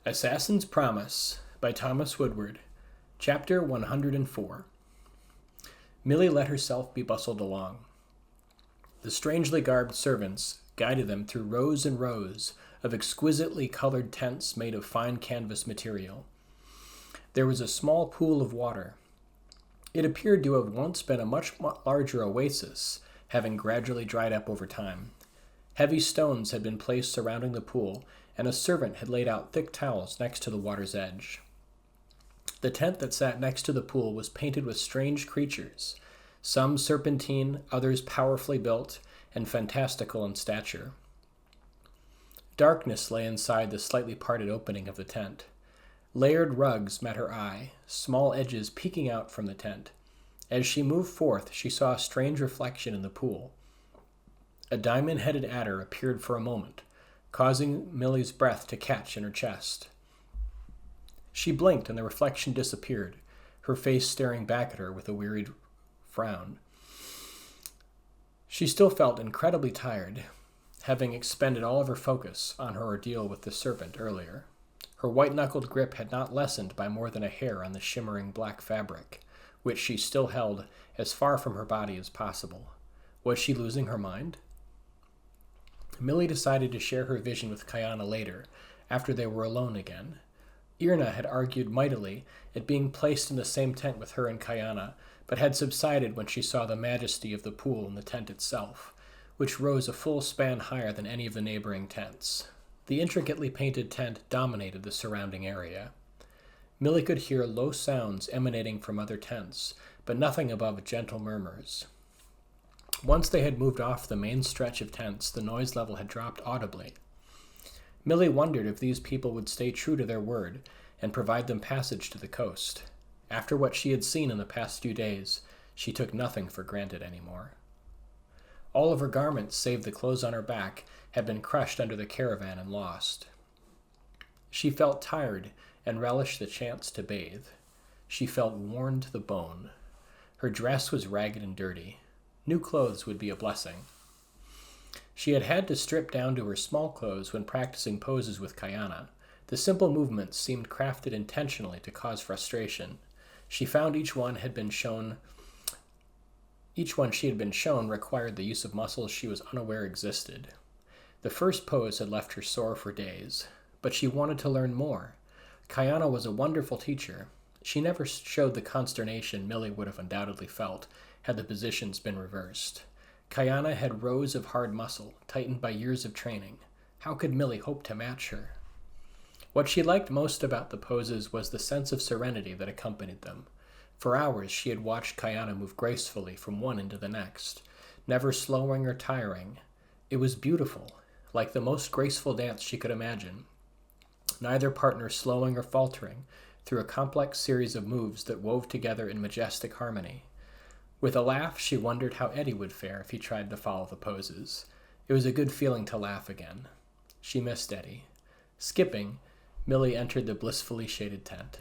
Assassin's Promise by Thomas Woodward. Chapter 104. Milly let herself be bustled along. The strangely garbed servants guided them through rows and rows of exquisitely colored tents made of fine canvas material. There was a small pool of water. It appeared to have once been a much larger oasis, having gradually dried up over time. Heavy stones had been placed surrounding the pool, and a servant had laid out thick towels next to the water's edge. The tent that sat next to the pool was painted with strange creatures, some serpentine, others powerfully built and fantastical in stature. Darkness lay inside the slightly parted opening of the tent. Layered rugs met her eye, small edges peeking out from the tent. As she moved forth, she saw a strange reflection in the pool. A diamond-headed adder appeared for a moment, causing Milly's breath to catch in her chest. She blinked and the reflection disappeared, her face staring back at her with a wearied frown. She still felt incredibly tired, having expended all of her focus on her ordeal with the serpent earlier. Her white-knuckled grip had not lessened by more than a hair on the shimmering black fabric, which she still held as far from her body as possible. Was she losing her mind? Milly decided to share her vision with Kayana later, after they were alone again. Irna had argued mightily at being placed in the same tent with her and Kayana, but had subsided when she saw the majesty of the pool and the tent itself, which rose a full span higher than any of the neighboring tents. The intricately painted tent dominated the surrounding area. Milly could hear low sounds emanating from other tents, but nothing above gentle murmurs. Once they had moved off the main stretch of tents, the noise level had dropped audibly. Milly wondered if these people would stay true to their word and provide them passage to the coast. After what she had seen in the past few days, she took nothing for granted anymore. All of her garments, save the clothes on her back, had been crushed under the caravan and lost. She felt tired and relished the chance to bathe. She felt worn to the bone. Her dress was ragged and dirty. New clothes would be a blessing. She had had to strip down to her small clothes when practicing poses with Kayana. The simple movements seemed crafted intentionally to cause frustration. She found each one she had been shown required the use of muscles she was unaware existed. The first pose had left her sore for days, but she wanted to learn more. Kayana was a wonderful teacher. She never showed the consternation Milly would have undoubtedly felt had the positions been reversed. Kayana had rows of hard muscle, tightened by years of training. How could Milly hope to match her? What she liked most about the poses was the sense of serenity that accompanied them. For hours she had watched Kayana move gracefully from one into the next, never slowing or tiring. It was beautiful, like the most graceful dance she could imagine. Neither partner slowing or faltering through a complex series of moves that wove together in majestic harmony. With a laugh, she wondered how Eddie would fare if he tried to follow the poses. It was a good feeling to laugh again. She missed Eddie. Skipping, Milly entered the blissfully shaded tent.